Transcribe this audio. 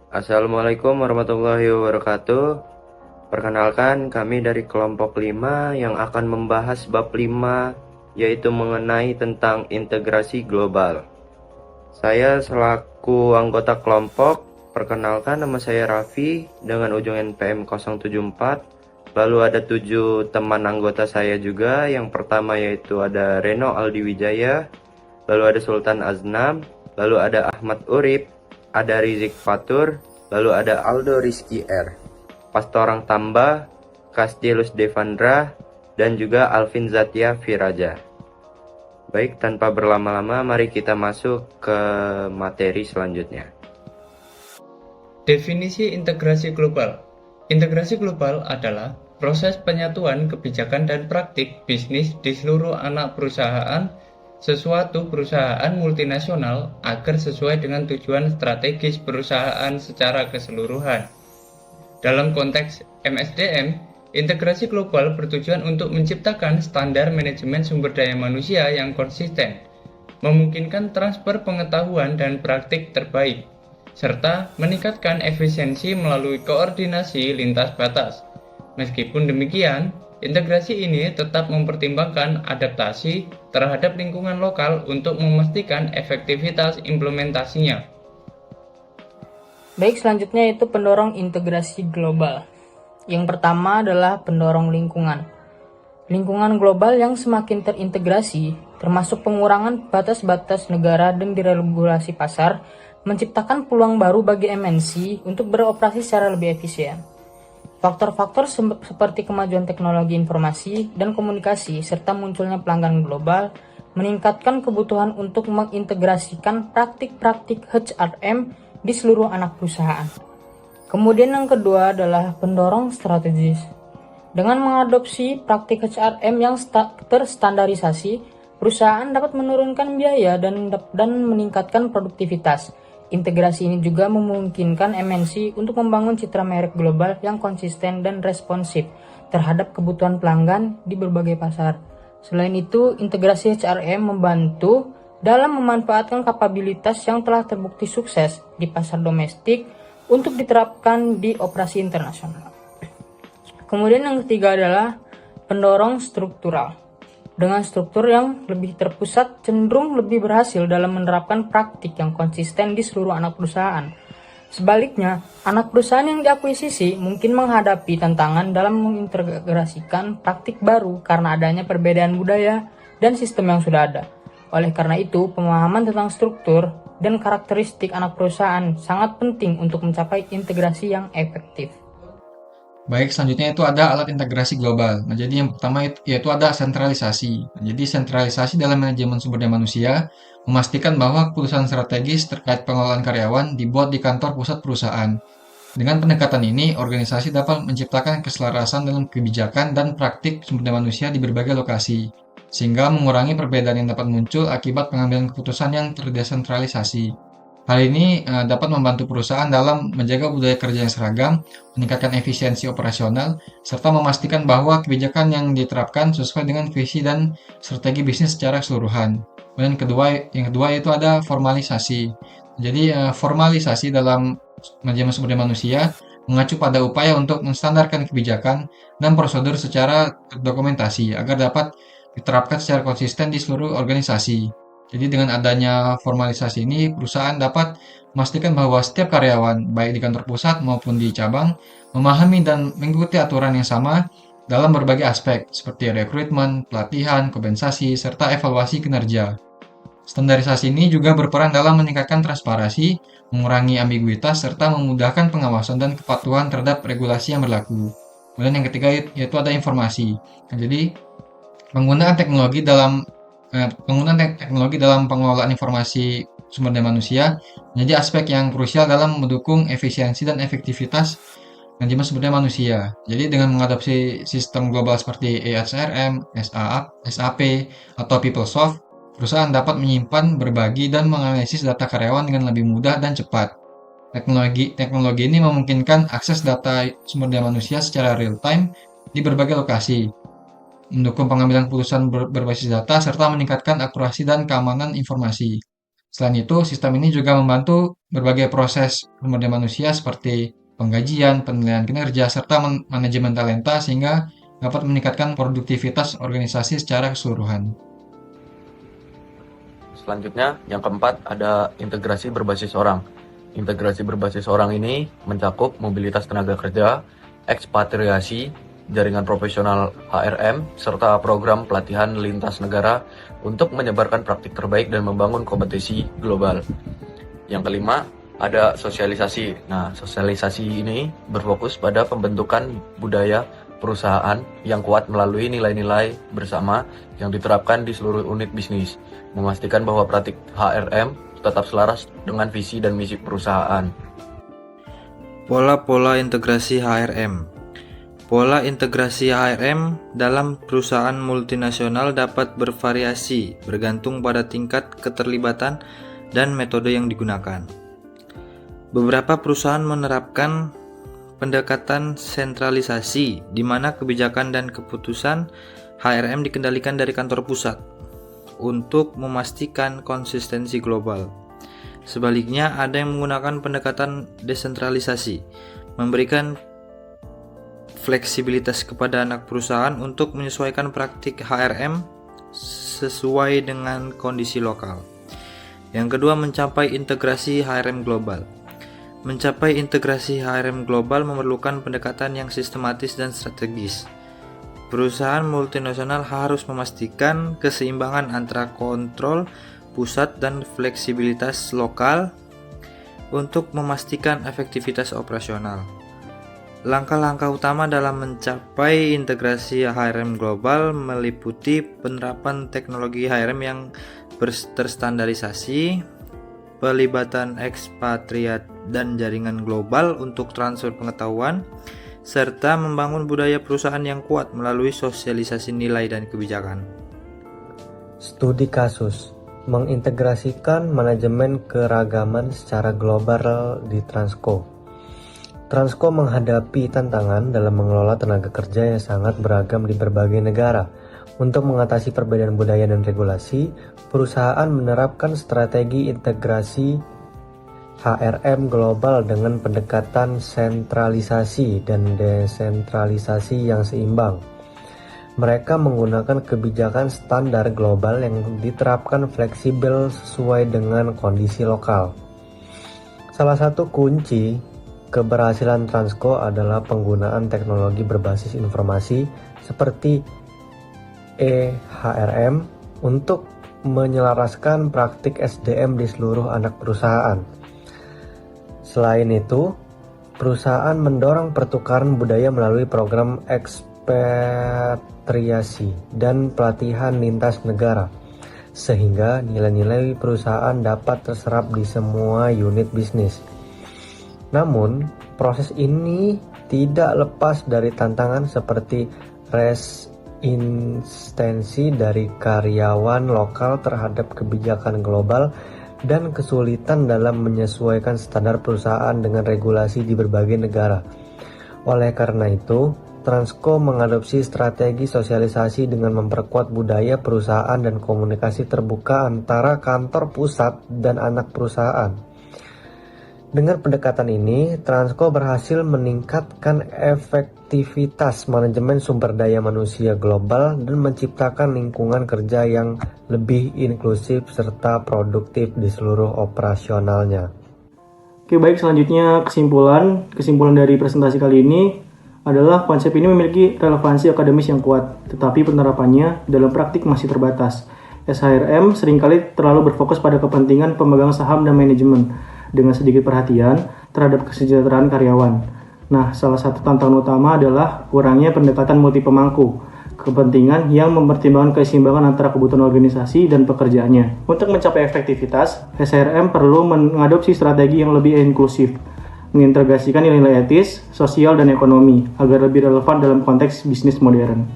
Assalamualaikum warahmatullahi wabarakatuh. Perkenalkan, kami dari kelompok 5 yang akan membahas bab 5, yaitu mengenai tentang integrasi global. Saya selaku anggota kelompok, perkenalkan nama saya Raffi dengan ujung NPM 074. Lalu ada 7 teman anggota saya juga. Yang pertama yaitu ada Reno Aldi Wijaya, lalu ada Sultan Aznam, lalu ada Ahmad Urip, ada Rizik Fatur, lalu ada Aldo Rizky R, Pastorang Tamba, Kastilus Devandra, dan juga Alvin Zatia Viraja. Baik, tanpa berlama-lama, mari kita masuk ke materi selanjutnya. Definisi integrasi global. Integrasi global adalah proses penyatuan kebijakan dan praktik bisnis di seluruh anak perusahaan sesuatu perusahaan multinasional agar sesuai dengan tujuan strategis perusahaan secara keseluruhan. Dalam konteks MSDM, integrasi global bertujuan untuk menciptakan standar manajemen sumber daya manusia yang konsisten, memungkinkan transfer pengetahuan dan praktik terbaik, serta meningkatkan efisiensi melalui koordinasi lintas batas. Meskipun demikian, integrasi ini tetap mempertimbangkan adaptasi terhadap lingkungan lokal untuk memastikan efektivitas implementasinya. Baik, selanjutnya itu pendorong integrasi global. Yang pertama adalah pendorong lingkungan. Lingkungan global yang semakin terintegrasi, termasuk pengurangan batas-batas negara dan deregulasi pasar, menciptakan peluang baru bagi MNC untuk beroperasi secara lebih efisien. Faktor-faktor seperti kemajuan teknologi informasi dan komunikasi serta munculnya pelanggan global meningkatkan kebutuhan untuk mengintegrasikan praktik-praktik HRM di seluruh anak perusahaan. Kemudian yang kedua adalah pendorong strategis. Dengan mengadopsi praktik HRM yang terstandarisasi, perusahaan dapat menurunkan biaya dan meningkatkan produktivitas. Integrasi ini juga memungkinkan MNC untuk membangun citra merek global yang konsisten dan responsif terhadap kebutuhan pelanggan di berbagai pasar. Selain itu, integrasi HRM membantu dalam memanfaatkan kapabilitas yang telah terbukti sukses di pasar domestik untuk diterapkan di operasi internasional. Kemudian yang ketiga adalah pendorong struktural. Dengan struktur yang lebih terpusat, cenderung lebih berhasil dalam menerapkan praktik yang konsisten di seluruh anak perusahaan. Sebaliknya, anak perusahaan yang diakuisisi mungkin menghadapi tantangan dalam mengintegrasikan praktik baru karena adanya perbedaan budaya dan sistem yang sudah ada. Oleh karena itu, pemahaman tentang struktur dan karakteristik anak perusahaan sangat penting untuk mencapai integrasi yang efektif. Baik, selanjutnya itu ada alat integrasi global. Nah, jadi yang pertama yaitu ada sentralisasi. Nah, jadi sentralisasi dalam manajemen sumber daya manusia memastikan bahwa keputusan strategis terkait pengelolaan karyawan dibuat di kantor pusat perusahaan. Dengan pendekatan ini, organisasi dapat menciptakan keselarasan dalam kebijakan dan praktik sumber daya manusia di berbagai lokasi, sehingga mengurangi perbedaan yang dapat muncul akibat pengambilan keputusan yang terdesentralisasi. Hal ini dapat membantu perusahaan dalam menjaga budaya kerja yang seragam, meningkatkan efisiensi operasional, serta memastikan bahwa kebijakan yang diterapkan sesuai dengan visi dan strategi bisnis secara keseluruhan. Dan yang kedua yaitu ada formalisasi. Jadi formalisasi dalam manajemen sumber daya manusia mengacu pada upaya untuk menstandarkan kebijakan dan prosedur secara terdokumentasi agar dapat diterapkan secara konsisten di seluruh organisasi. Jadi dengan adanya formalisasi ini, perusahaan dapat memastikan bahwa setiap karyawan, baik di kantor pusat maupun di cabang, memahami dan mengikuti aturan yang sama dalam berbagai aspek, seperti rekrutmen, pelatihan, kompensasi, serta evaluasi kinerja. Standarisasi ini juga berperan dalam meningkatkan transparansi, mengurangi ambiguitas, serta memudahkan pengawasan dan kepatuhan terhadap regulasi yang berlaku. Kemudian yang ketiga yaitu ada informasi. Nah, jadi penggunaan teknologi dalam pengelolaan informasi sumber daya manusia menjadi aspek yang krusial dalam mendukung efisiensi dan efektivitas manajemen sumber daya manusia. Jadi dengan mengadopsi sistem global seperti EHRM, SAP, atau PeopleSoft, perusahaan dapat menyimpan, berbagi, dan menganalisis data karyawan dengan lebih mudah dan cepat. Teknologi ini memungkinkan akses data sumber daya manusia secara real-time di berbagai lokasi, mendukung pengambilan keputusan berbasis data, serta meningkatkan akurasi dan keamanan informasi. Selain itu, sistem ini juga membantu berbagai proses sumber daya manusia seperti penggajian, penilaian kinerja, serta manajemen talenta sehingga dapat meningkatkan produktivitas organisasi secara keseluruhan. Selanjutnya, yang keempat ada integrasi berbasis orang. Integrasi berbasis orang ini mencakup mobilitas tenaga kerja, ekspatriasi, jaringan profesional HRM, serta program pelatihan lintas negara untuk menyebarkan praktik terbaik dan membangun kompetisi global. Yang kelima, ada sosialisasi. Nah, sosialisasi ini berfokus pada pembentukan budaya perusahaan yang kuat melalui nilai-nilai bersama yang diterapkan di seluruh unit bisnis, memastikan bahwa praktik HRM tetap selaras dengan visi dan misi perusahaan. Pola-pola integrasi HRM. Pola integrasi HRM dalam perusahaan multinasional dapat bervariasi bergantung pada tingkat keterlibatan dan metode yang digunakan. Beberapa perusahaan menerapkan pendekatan sentralisasi, di mana kebijakan dan keputusan HRM dikendalikan dari kantor pusat untuk memastikan konsistensi global. Sebaliknya, ada yang menggunakan pendekatan desentralisasi, memberikan fleksibilitas kepada anak perusahaan untuk menyesuaikan praktik HRM sesuai dengan kondisi lokal. Yang kedua, mencapai integrasi HRM global. Mencapai integrasi HRM global memerlukan pendekatan yang sistematis dan strategis. Perusahaan multinasional harus memastikan keseimbangan antara kontrol pusat dan fleksibilitas lokal untuk memastikan efektivitas operasional. Langkah-langkah utama dalam mencapai integrasi HRM global meliputi penerapan teknologi HRM yang terstandarisasi, pelibatan ekspatriat dan jaringan global untuk transfer pengetahuan, serta membangun budaya perusahaan yang kuat melalui sosialisasi nilai dan kebijakan. Studi kasus mengintegrasikan manajemen keragaman secara global di Transco. Transco menghadapi tantangan dalam mengelola tenaga kerja yang sangat beragam di berbagai negara. Untuk mengatasi perbedaan budaya dan regulasi, perusahaan menerapkan strategi integrasi HRM global dengan pendekatan sentralisasi dan desentralisasi yang seimbang. Mereka menggunakan kebijakan standar global yang diterapkan fleksibel sesuai dengan kondisi lokal. Salah satu kunci keberhasilan Transco adalah penggunaan teknologi berbasis informasi seperti HRM untuk menyelaraskan praktik SDM di seluruh anak perusahaan. Selain itu, perusahaan mendorong pertukaran budaya melalui program ekspatriasi dan pelatihan lintas negara, sehingga nilai-nilai perusahaan dapat terserap di semua unit bisnis. Namun, proses ini tidak lepas dari tantangan seperti instansi dari karyawan lokal terhadap kebijakan global dan kesulitan dalam menyesuaikan standar perusahaan dengan regulasi di berbagai negara. Oleh karena itu, Transco mengadopsi strategi sosialisasi dengan memperkuat budaya perusahaan dan komunikasi terbuka antara kantor pusat dan anak perusahaan. Dengan pendekatan ini, Transco berhasil meningkatkan efektivitas manajemen sumber daya manusia global dan menciptakan lingkungan kerja yang lebih inklusif serta produktif di seluruh operasionalnya. Oke, baik, selanjutnya kesimpulan dari presentasi kali ini adalah konsep ini memiliki relevansi akademis yang kuat, tetapi penerapannya dalam praktik masih terbatas. SHRM seringkali terlalu berfokus pada kepentingan pemegang saham dan manajemen, dengan sedikit perhatian terhadap kesejahteraan karyawan. Nah, salah satu tantangan utama adalah kurangnya pendekatan multi pemangku kepentingan yang mempertimbangkan keseimbangan antara kebutuhan organisasi dan pekerjaannya. Untuk mencapai efektivitas, SHRM perlu mengadopsi strategi yang lebih inklusif, mengintegrasikan nilai-nilai etis, sosial, dan ekonomi agar lebih relevan dalam konteks bisnis modern.